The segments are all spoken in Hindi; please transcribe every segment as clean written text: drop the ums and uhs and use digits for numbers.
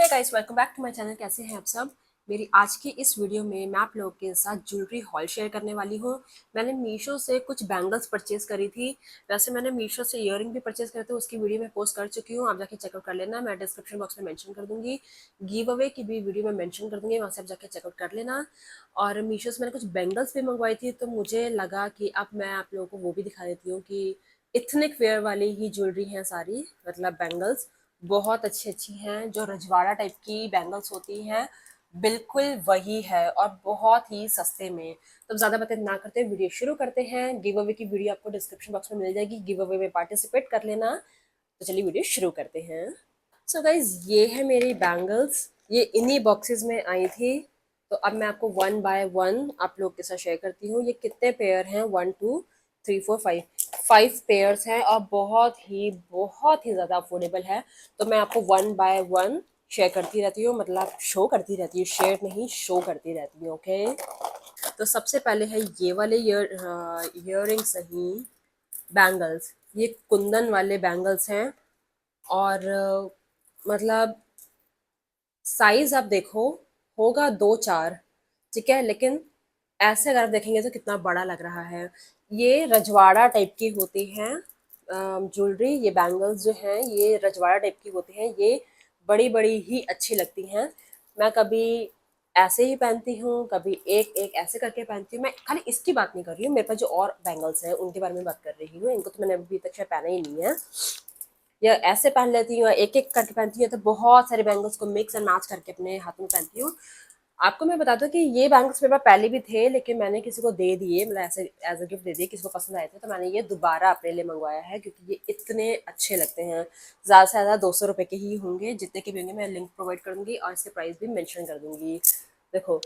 Hey guys, welcome back to my channel. कैसे हैं आप सब। मेरी आज की इस वीडियो में मैं आप लोगों के साथ ज्वेलरी हॉल शेयर करने वाली हूँ। मैंने मीशो से कुछ बैंगल्स परचेज करी थी। वैसे मैंने मीशो से ईयरिंग भी परचेज करे थे, उसकी वीडियो मैं पोस्ट कर चुकी हूँ। आप जाके चेकआउट कर लेना, मैं डिस्क्रिप्शन बॉक्स में मेंशन कर दूंगी। गिव अवे की भी वीडियो में मेंशन कर दूंगी, वहाँ से आप जाके चेकआउट कर लेना। और मीशो से मैंने कुछ बैंगल्स भी मंगवाई थी, तो मुझे लगा कि अब मैं आप लोगों को वो भी दिखा देती हूँ कि इथनिक वेयर वाली ही ज्वेलरी हैं सारी, मतलब बैंगल्स बहुत अच्छी अच्छी हैं। जो रजवाड़ा टाइप की बैंगल्स होती हैं बिल्कुल वही है, और बहुत ही सस्ते में। तो ज़्यादा बातें ना करते वीडियो शुरू करते हैं। गिव अवे की वीडियो आपको डिस्क्रिप्शन बॉक्स में मिल जाएगी, गिव अवे में पार्टिसिपेट कर लेना। तो चलिए वीडियो शुरू करते हैं। सो गाइज, ये है मेरी बैंगल्स, ये इन्हीं बॉक्सेस में आई थी। तो अब मैं आपको वन बाय वन आप लोग के साथ शेयर करती हूँ। ये कितने पेयर हैं, 1 2 3 4 5 5 पेयर्स हैं, और बहुत ही ज़्यादा अफोर्डेबल है। तो मैं आपको वन बाय वन शेयर करती रहती हूँ, मतलब शो करती रहती हूँ, शेयर नहीं शो करती रहती हूँ। ओके, तो सबसे पहले है ये वाले ईयरिंग्स नहीं, बैंगल्स। ये कुंदन वाले बैंगल्स हैं, और मतलब साइज आप देखो, होगा 2 4, ठीक है। लेकिन ऐसे अगर आप देखेंगे तो कितना बड़ा लग रहा है। ये रजवाड़ा टाइप की होती हैं ज्वेलरी। ये बैंगल्स जो हैं ये रजवाड़ा टाइप की होती हैं। ये बड़ी बड़ी ही अच्छी लगती हैं। मैं कभी ऐसे ही पहनती हूँ, कभी एक एक ऐसे करके पहनती हूँ। मैं खाली इसकी बात नहीं कर रही हूँ, मेरे पास जो और बैंगल्स हैं उनके बारे में बात कर रही हूँ। इनको तो मैंने अभी तक शायद पहना ही नहीं है, या ऐसे पहन लेती हूँ, या एक एक करके पहनती हूँ। तो बहुत सारे बैंगल्स को मिक्स एंड मैच करके अपने हाथों में पहनती हूँ। आपको मैं बता दूं कि ये बैंगल्स मेरे पास पहले भी थे, लेकिन मैंने किसी को दे दिए, मतलब ऐसे एज अ गिफ्ट दे दिए। किसी को पसंद आए थे तो मैंने ये दोबारा अपने लिए मंगवाया है, क्योंकि ये इतने अच्छे लगते हैं। ज़्यादा से ज़्यादा 200 रुपये के ही होंगे, जितने के भी होंगे मैं लिंक प्रोवाइड कर दूंगी, और इसके प्राइस भी मेंशन कर दूंगी। देखो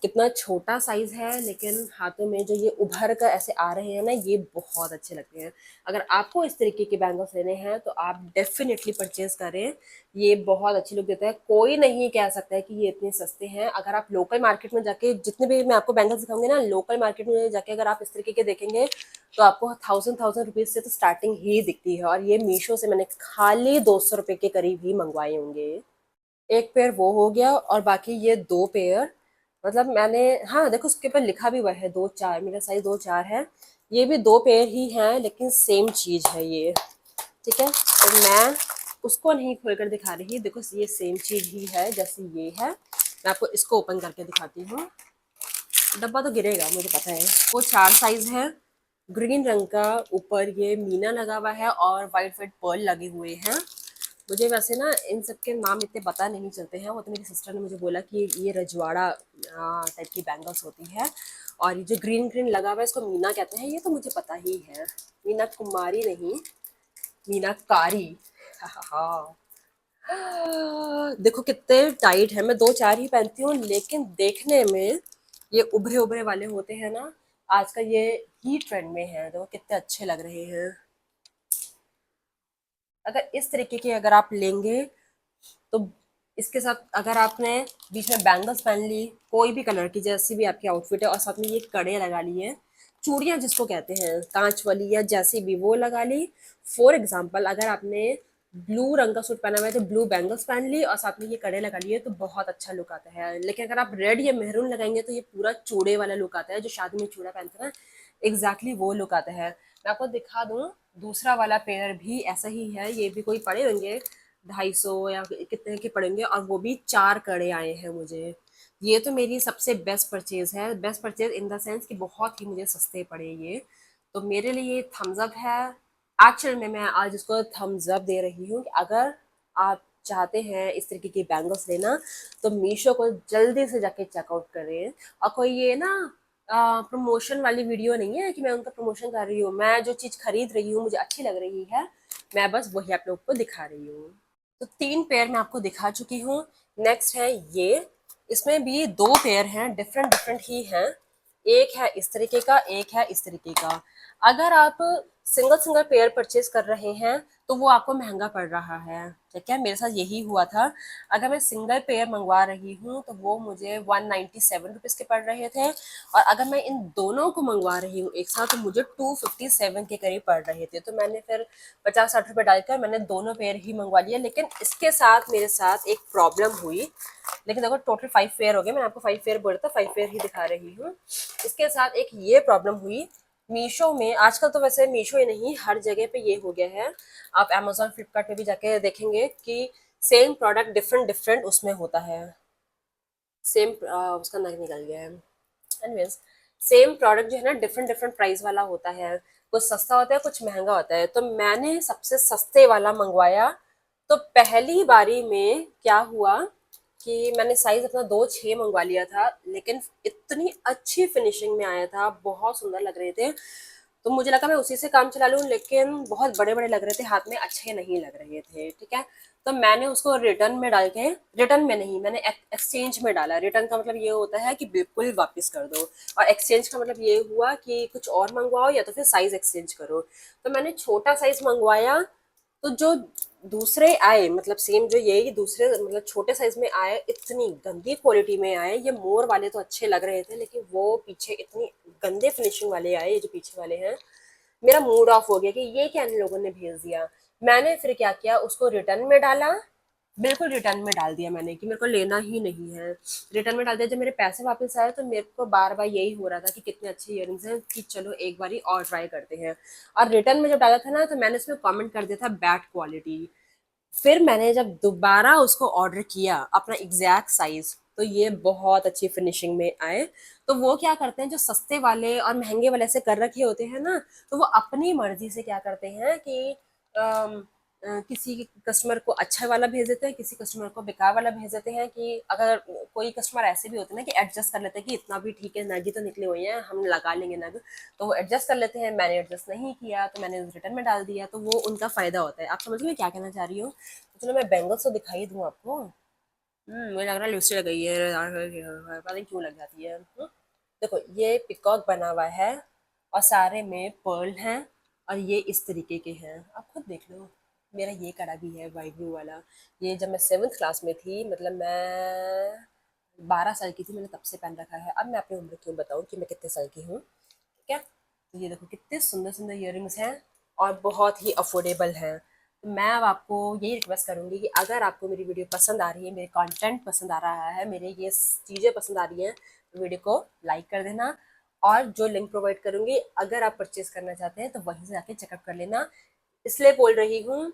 कितना छोटा साइज है, लेकिन हाथों में जो ये उभर कर ऐसे आ रहे हैं ना, ये बहुत अच्छे लगते हैं। अगर आपको इस तरीके के बैंगल्स लेने हैं तो आप डेफिनेटली परचेज करें। ये बहुत अच्छी लुक देते हैं, कोई नहीं कह सकता है कि ये इतने सस्ते हैं। अगर आप लोकल मार्केट में जाके, जितने भी मैं आपको बैंगल्स दिखाऊंगी ना, लोकल मार्केट में जाके अगर आप इस तरीके के देखेंगे तो आपको 1000 रुपीज से तो स्टार्टिंग ही दिखती है। और ये मीशो से मैंने खाली 200 रुपये के करीब ही मंगवाए होंगे। एक पेयर वो हो गया, और बाकी ये 2 पेयर, मतलब मैंने, हाँ देखो उसके ऊपर लिखा भी हुआ है 2 4, मेरा साइज 2 4 है। ये भी 2 पेयर ही हैं, लेकिन सेम चीज है ये, ठीक है। तो मैं उसको नहीं खोल कर दिखा रही, देखो ये सेम चीज ही है जैसे ये है। मैं आपको इसको ओपन करके दिखाती हूँ। डब्बा तो गिरेगा मुझे पता है। वो 4 साइज है। ग्रीन रंग का ऊपर ये मीना लगा हुआ है, और वाइट वाइट पर्ल लगे हुए हैं। मुझे वैसे ना इन सब के नाम इतने पता नहीं चलते हैं, वो तो मेरी सिस्टर ने मुझे बोला कि ये रजवाड़ा टाइप की बैंगल्स होती है। और ये जो ग्रीन ग्रीन लगा हुआ है इसको मीना कहते हैं, ये तो मुझे पता ही है। मीना कुमारी नहीं, मीनाकारी। हाँ, देखो कितने टाइट है। मैं 2 4 ही पहनती हूँ, लेकिन देखने में ये उभरे उभरे वाले होते हैं ना, आज का ये ही ट्रेंड में है। देखो कितने अच्छे लग रहे हैं। अगर इस तरीके के अगर आप लेंगे तो इसके साथ अगर आपने बीच में बैंगल्स पहन ली, कोई भी कलर की जैसी भी आपकी आउटफिट है, और साथ में ये कड़े लगा लिए, चूड़ियां जिसको कहते हैं कांच वाली या जैसी भी, वो लगा ली। फॉर एग्जाम्पल अगर आपने ब्लू रंग का सूट पहना हुआ है तो ब्लू बैंगल्स पहन ली, और साथ में ये कड़े लगा लिए, तो बहुत अच्छा लुक आता है। लेकिन अगर आप रेड या मेहरून लगाएंगे तो ये पूरा चूड़े वाला लुक आता है, जो शादी में चूड़ा पहनते हैं ना, एग्जैक्टली वो लुक आता है। मैं आपको दिखा दूं, दूसरा वाला पेयर भी ऐसा ही है। ये भी कोई पड़े होंगे 250 या कितने के पड़ेंगे, और वो भी 4 कड़े आए हैं मुझे। ये तो मेरी सबसे बेस्ट परचेज है, best purchase in the sense कि बहुत ही मुझे सस्ते पड़े ये। तो मेरे लिए ये थम्स अप है। एक्चुअल में मैं आज इसको थम्स अप दे रही हूँ कि अगर आप चाहते हैं इस तरीके की बैंगल्स लेना, तो मीशो को जल्दी से जाके चेकआउट करें। और कोई ये ना प्रमोशन वाली वीडियो नहीं है कि मैं उनका प्रमोशन कर रही हूँ। मैं जो चीज़ खरीद रही हूँ मुझे अच्छी लग रही है, मैं बस वही आप लोग को दिखा रही हूँ। तो 3 पेयर मैं आपको दिखा चुकी हूँ। नेक्स्ट है ये, इसमें भी 2 पेयर हैं, डिफरेंट डिफरेंट ही हैं। एक है इस तरीके का, एक है इस तरीके का। अगर आप सिंगल सिंगल पेयर परचेज कर रहे हैं तो वो आपको महंगा पड़ रहा है, ठीक है। मेरे साथ यही हुआ था। अगर मैं सिंगल पेयर मंगवा रही हूँ तो वो मुझे 197 रुपीज़ के पड़ रहे थे, और अगर मैं इन दोनों को मंगवा रही हूँ एक साथ तो मुझे 257 के करीब पड़ रहे थे। तो मैंने फिर 50-60 रुपये डालकर मैंने दोनों पेयर ही मंगवा लिया। लेकिन इसके साथ मेरे साथ एक प्रॉब्लम हुई। लेकिन देखो टोटल 5 पेयर हो गए, मैंने आपको 5 पेयर बोला था, 5 पेयर ही दिखा रही हूँ। इसके साथ एक ये प्रॉब्लम हुई मीशो में। आजकल तो वैसे मीशो ही नहीं, हर जगह पे ये हो गया है। आप अमेजोन फ्लिपकार्ट पे भी जाके देखेंगे कि सेम प्रोडक्ट डिफरेंट डिफरेंट उसमें होता है। सेम उसका नाम निकल गया है। एनीवेज, सेम प्रोडक्ट जो है ना डिफरेंट डिफरेंट प्राइस वाला होता है। कुछ सस्ता होता है, कुछ महंगा होता है। तो मैंने सबसे सस्ते वाला मंगवाया। तो पहली बारी में क्या हुआ कि मैंने साइज अपना 2-6 मंगवा लिया था, लेकिन इतनी अच्छी फिनिशिंग में आया था, बहुत सुंदर लग रहे थे। तो मुझे लगा मैं उसी से काम चला लूँ, लेकिन बहुत बड़े बड़े लग रहे थे, हाथ में अच्छे नहीं लग रहे थे, ठीक है। तो मैंने उसको रिटर्न में डाल के, रिटर्न में नहीं, मैंने एक्सचेंज में डाला। रिटर्न का मतलब ये होता है कि बिल्कुल वापस कर दो, और एक्सचेंज का मतलब ये हुआ कि कुछ और मंगवाओ या तो फिर साइज एक्सचेंज करो। तो मैंने छोटा साइज मंगवाया। तो जो दूसरे आए, मतलब सेम जो यही दूसरे मतलब छोटे साइज में आए, इतनी गंदी क्वालिटी में आए। ये मोर वाले तो अच्छे लग रहे थे, लेकिन वो पीछे इतनी गंदे फिनिशिंग वाले आए, ये जो पीछे वाले हैं। मेरा मूड ऑफ हो गया कि ये क्या इन लोगों ने भेज दिया। मैंने फिर क्या किया, उसको रिटर्न में डाला। बिल्कुल रिटर्न में डाल दिया मैंने कि मेरे को लेना ही नहीं है। रिटर्न में डाल दिया। जब मेरे पैसे वापस आए तो मेरे को बार बार यही हो रहा था कि कितने अच्छे इयररिंग्स हैं, कि चलो एक बारी और ट्राई करते हैं। और रिटर्न में जब डाला था ना तो मैंने उसमें कमेंट कर दिया था बैड क्वालिटी। फिर मैंने जब दोबारा उसको ऑर्डर किया अपना एग्जैक्ट साइज, तो ये बहुत अच्छी फिनिशिंग में आए। तो वो क्या करते हैं, जो सस्ते वाले और महंगे वाले से कर रखे होते हैं ना, तो वो अपनी मर्जी से क्या करते हैं कि किसी कस्टमर को अच्छा वाला भेज देते हैं, किसी कस्टमर को बेकार वाला भेज देते हैं। कि अगर कोई कस्टमर ऐसे भी होते हैं ना कि एडजस्ट कर लेते हैं कि इतना भी ठीक है, नग ही तो निकले हुए हैं, हम लगा लेंगे नग। तो वो एडजस्ट कर लेते हैं। मैंने एडजस्ट नहीं किया तो मैंने रिटर्न में डाल दिया, तो वो उनका फायदा होता है। आप समझ गए क्या कहना चाह रही हूँ। तो चलो मैं बैंगल्स तो दिखाई दूँ आपको। मुझे लग रहा है लिपस्टिक लग गई है यार, पता नहीं क्यों लग जाती है। देखो ये पिकॉक बना हुआ है, और सारे में पर्ल हैं, और ये इस तरीके के हैं। आप खुद देख लो। मेरा ये कड़ा भी है वाइट ब्लू वाला। ये जब मैं 7th क्लास में थी, मतलब मैं 12 साल की थी, मैंने तब से पहन रखा है। अब मैं अपनी उम्र क्यों बताऊँ कि मैं कितने साल की हूँ, ठीक है। तो ये देखो कितने सुंदर सुंदर इयररिंग्स हैं, और बहुत ही अफोर्डेबल हैं। तो मैं अब आपको यही रिक्वेस्ट करूँगी कि अगर आपको मेरी वीडियो पसंद आ रही है, मेरे कंटेंट पसंद आ रहा है, मेरे ये चीज़ें पसंद आ रही हैं, तो वीडियो को लाइक कर देना। और जो लिंक प्रोवाइड करूँगी, अगर आप परचेज करना चाहते हैं तो वहीं से जाके चेकअप कर लेना। इसलिए बोल रही हूँ,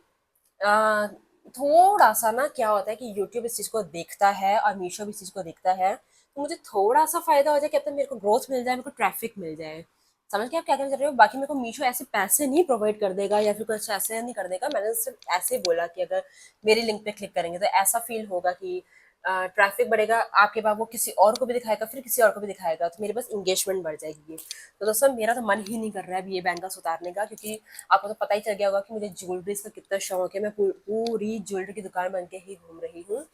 अ, थोड़ा सा ना क्या होता है कि यूट्यूब इस चीज़ को देखता है और मीशो भी इस चीज़ को देखता है। तो मुझे थोड़ा सा फायदा हो जाए, कहते हैं मेरे को ग्रोथ मिल जाए, मेरे को ट्रैफिक मिल जाए। समझ के आप क्या कहना चाह रहे हो। बाकी मेरे को मीशो ऐसे पैसे नहीं प्रोवाइड कर देगा या फिर कुछ ऐसे नहीं कर देगा। मैंने सिर्फ ऐसे ही बोला कि अगर मेरी लिंक पे क्लिक करेंगे तो ऐसा फील होगा कि ट्रैफिक बढ़ेगा, आपके बाद वो किसी और को भी दिखाएगा, फिर किसी और को भी दिखाएगा, तो मेरे पास इंगेजमेंट बढ़ जाएगी। तो दोस्तों मेरा तो मन ही नहीं कर रहा है अभी ये बैंगल्स उतारने का, क्योंकि आपको तो पता ही चल गया होगा कि मुझे ज्वेलरीज का कितना शौक है। मैं पूरी ज्वेलरी की दुकान बन के ही घूम रही हूँ।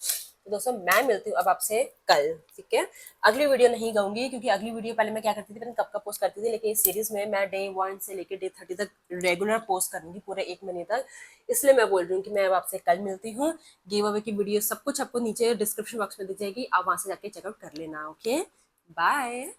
तो दोस्तों मैं मिलती हूँ अब आपसे कल, ठीक है। अगली वीडियो नहीं गाऊंगी, क्योंकि अगली वीडियो पहले मैं क्या करती थी, मैंने कब का पोस्ट करती थी, लेकिन इस सीरीज में मैं डे 1 से लेकर डे 30 तक रेगुलर पोस्ट करूंगी, पूरे 1 महीने तक। इसलिए मैं बोल रही हूँ कि मैं अब आपसे कल मिलती हूँ। गिव अवे की वीडियो सब कुछ आपको नीचे डिस्क्रिप्शन बॉक्स में दिख जाएगी, आप वहां से जाके चेकआउट कर लेना। Okay, bye.